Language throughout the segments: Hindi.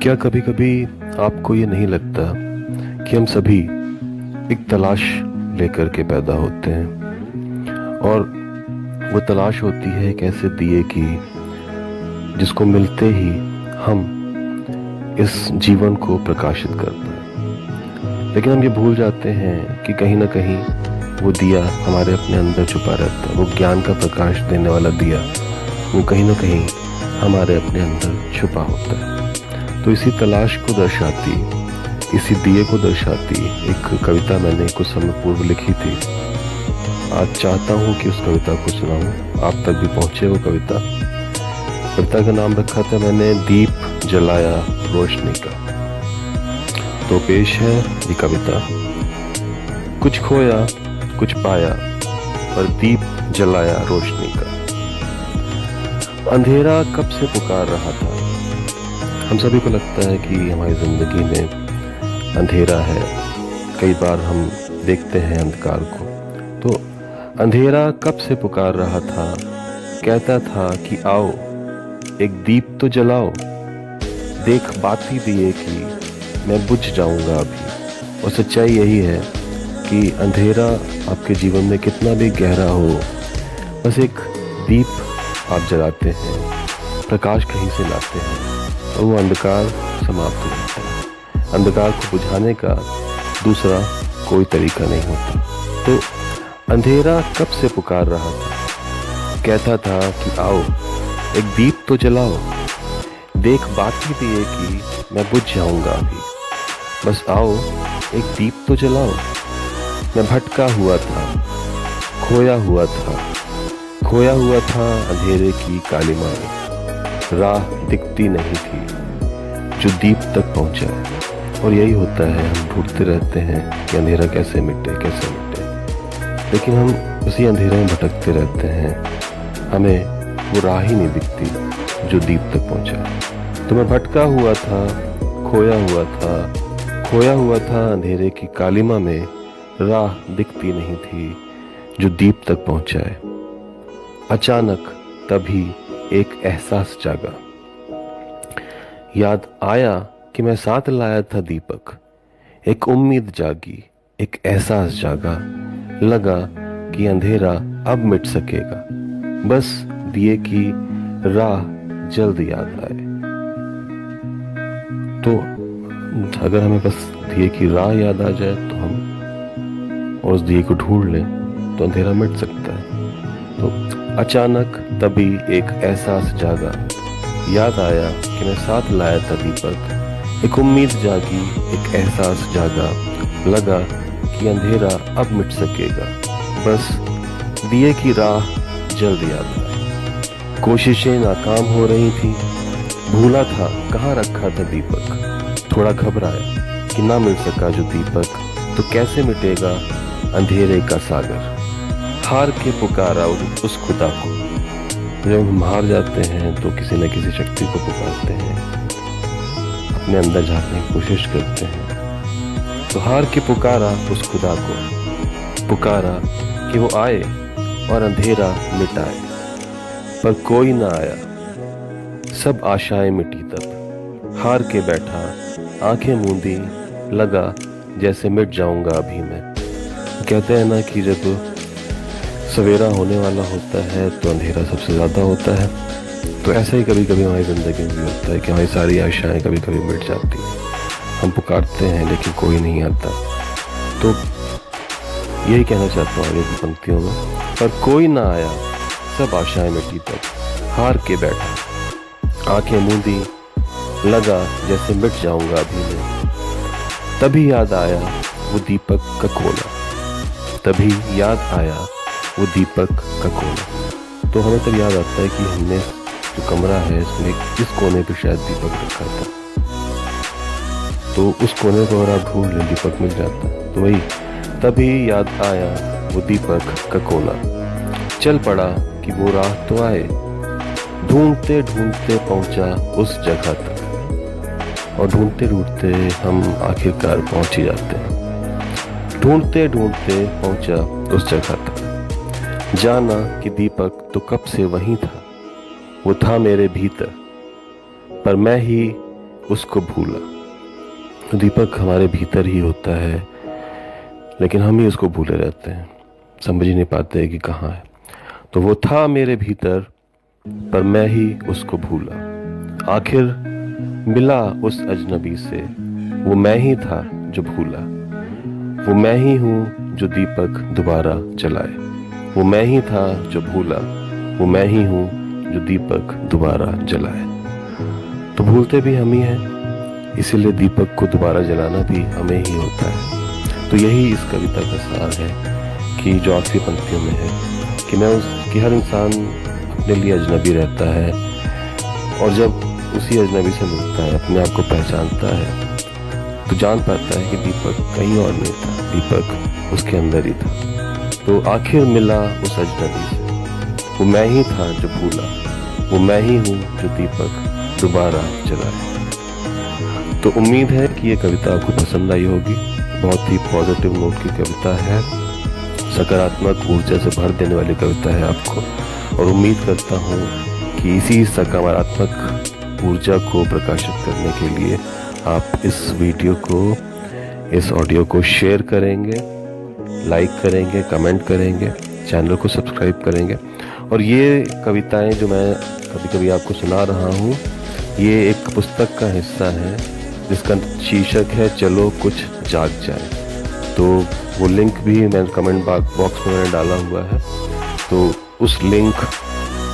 क्या कभी कभी आपको ये नहीं लगता कि हम सभी एक तलाश लेकर के पैदा होते हैं और वो तलाश होती है एक ऐसे दिए की जिसको मिलते ही हम इस जीवन को प्रकाशित कर पाए। लेकिन हम ये भूल जाते हैं कि कहीं ना कहीं वो दिया हमारे अपने अंदर छुपा रहता है। वो ज्ञान का प्रकाश देने वाला दिया वो कहीं ना कहीं हमारे अपने अंदर छुपा होता है। तो इसी तलाश को दर्शाती, इसी दिए को दर्शाती एक कविता मैंने कुछ समय पूर्व लिखी थी। आज चाहता हूँ कि उस कविता को सुनाऊं, आप तक भी पहुंचे वो कविता। कविता का नाम रखा था मैंने दीप जलाया रोशनी का। तो पेश है ये कविता। कुछ खोया कुछ पाया पर दीप जलाया रोशनी का। अंधेरा कब से पुकार रहा था। हम सभी को लगता है कि हमारी जिंदगी में अंधेरा है। कई बार हम देखते हैं अंधकार को। तो अंधेरा कब से पुकार रहा था, कहता था कि आओ एक दीप तो जलाओ, देख बाती दिए कि मैं बुझ जाऊंगा अभी। और सच्चाई यही है कि अंधेरा आपके जीवन में कितना भी गहरा हो, बस एक दीप आप जलाते हैं, प्रकाश कहीं से लाते हैं और वो अंधकार समाप्त हो जाता है। अंधकार को बुझाने का दूसरा कोई तरीका नहीं होता। तो अंधेरा कब से पुकार रहा था, कहता था कि आओ एक दीप तो जलाओ, देख बाती दिए कि मैं बुझ जाऊंगा अभी। बस आओ एक दीप तो जलाओ। मैं भटका हुआ था, खोया हुआ था, खोया हुआ था अंधेरे की कालिमा में। राह दिखती नहीं थी जो दीप तक पहुंचा। और यही होता है, हम ढूंढते रहते हैं कि अंधेरा कैसे मिटे कैसे मिटे, लेकिन हम उसी अंधेरे में भटकते रहते हैं। हमें वो राह ही नहीं दिखती जो दीप तक पहुंचा। तो मैं भटका हुआ था, खोया हुआ था, खोया हुआ था अंधेरे की कालिमा में। राह दिखती नहीं थी जो दीप तक पहुंचाए। अचानक तभी एक एहसास जागा। याद आया कि मैं साथ लाया था दीपक। एक उम्मीद जागी, एक एहसास जागा। लगा कि अंधेरा अब मिट सकेगा, बस दिए की राह जल्द याद आए। तो अगर हमें बस दिए की राह याद आ जाए तो हम और उस दिए को ढूंढ लें तो अंधेरा मिट सकता है। तो अचानक तभी एक एहसास जागा। याद आया कि मैं साथ लाया था दीपक। एक उम्मीद जागी, एक एहसास जागा। लगा कि अंधेरा अब मिट सकेगा, बस दिए की राह जल्द याद आए। कोशिशें नाकाम हो रही थी, भूला था कहाँ रखा था दीपक। थोड़ा घबराया कि ना मिल सका जो दीपक, तो कैसे मिटेगा अंधेरे का सागर। हार के पुकारा उस खुदा को। जब हम हार जाते हैं तो किसी न किसी शक्ति को पुकारते हैं, अपने अंदर झांकने की कोशिश करते हैं। तो हार के पुकारा उस खुदा को, पुकारा कि वो आए और अंधेरा मिटाए, पर कोई ना आया। सब आशाएं मिटी तब। हार के बैठा, आंखें मूंदी, लगा जैसे मिट जाऊंगा अभी मैं। कहते हैं ना कि जब सवेरा होने वाला होता है तो अंधेरा सबसे ज़्यादा होता है। तो ऐसा ही कभी कभी हमारी ज़िंदगी में भी होता है कि हमारी सारी आशाएं कभी कभी मिट जाती हैं। हम पुकारते हैं लेकिन कोई नहीं आता। तो यही कहना चाहता हूँ आगे की पंक्तियों में, पर कोई ना आया, सब आशाएं मिटी तब। हार के बैठा, आंखें मूंदी, लगा जैसे मिट जाऊंगा अभी मैं। तभी याद आया वो दीपक का कोना। तभी याद आया वो दीपक का कोना। तो हमें तब याद आता है कि हमने जो कमरा है इसमें इस कोने पे शायद दीपक रखा था। तो उस कोने को अगर आप ढूंढ लें दीपक मिल जाता है। तो वही तभी याद आया वो दीपक का कोना। चल पड़ा कि वो राह तो आए, ढूंढते ढूंढते पहुंचा उस जगह तक। और ढूंढते ढूंढते हम आखिरकार पहुंच ही जाते हैं। ढूंढते ढूंढते पहुंचा उस जगह तक। जाना कि दीपक तो कब से वहीं था। वो था मेरे भीतर, पर मैं ही उसको भूला। तो दीपक हमारे भीतर ही होता है, लेकिन हम ही उसको भूले रहते हैं, समझ ही नहीं पाते कि कहाँ है। तो वो था मेरे भीतर, पर मैं ही उसको भूला। आखिर मिला उस अजनबी से, वो मैं ही था जो भूला। वो मैं ही हूँ जो दीपक दोबारा जलाए। वो मैं ही था जो भूला, वो मैं ही हूँ जो दीपक दोबारा जलाए। तो भूलते भी हम ही हैं, इसीलिए दीपक को दोबारा जलाना भी हमें ही होता है। तो यही इस कविता का सार है, कि जो आखिरी पंक्तियों में है कि हर इंसान अपने लिए अजनबी रहता है, और जब उसी अजनबी से मिलता है, अपने आप को पहचानता है, तो जान पाता है कि दीपक कहीं और नहीं था, दीपक उसके अंदर ही था। तो आखिर मिला उस अजनबी से, वो मैं ही था जो भूला, वो मैं ही हूँ जो दीपक दोबारा जलाए। तो उम्मीद है कि ये कविता आपको पसंद आई होगी। बहुत ही पॉजिटिव नोट की कविता है, सकारात्मक ऊर्जा से भर देने वाली कविता है आपको, और उम्मीद करता हूँ कि इसी सकारात्मक ऊर्जा को प्रकाशित करने के लिए आप इस वीडियो को, इस ऑडियो को शेयर करेंगे, लाइक करेंगे, कमेंट करेंगे, चैनल को सब्सक्राइब करेंगे। और ये कविताएं जो मैं कभी कभी आपको सुना रहा हूँ, ये एक पुस्तक का हिस्सा है जिसका शीर्षक है चलो कुछ जाग जाए। तो वो लिंक भी मैं कमेंट बॉक्स में मैंने डाला हुआ है, तो उस लिंक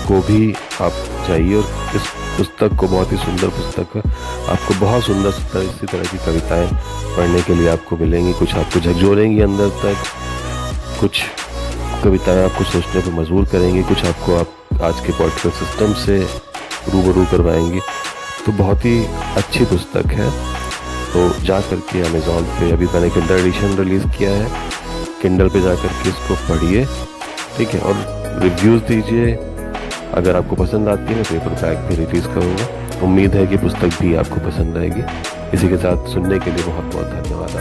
को भी आप जाइए, और इस पुस्तक को, बहुत ही सुंदर पुस्तक है, आपको बहुत सुंदर इसी तरह की कविताएं पढ़ने के लिए आपको मिलेंगी। कुछ आपको झकझोरेंगी अंदर तक, कुछ कविताएं आपको सोचने पर मजबूर करेंगी, कुछ आपको आप आज के पॉलिटिकल सिस्टम से रूबरू करवाएंगी। तो बहुत ही अच्छी पुस्तक है। तो जा करके अमेज़ॉन पे, अभी मैंने किंडल एडिशन रिलीज़ किया है, किंडल पे जा करके इसको पढ़िए, ठीक है, और रिव्यूज़ दीजिए। अगर आपको पसंद आती है, पेपर बैग भी रिलीज़ करूँगा। उम्मीद है कि पुस्तक भी आपको पसंद आएगी। इसी के साथ सुनने के लिए बहुत बहुत धन्यवाद।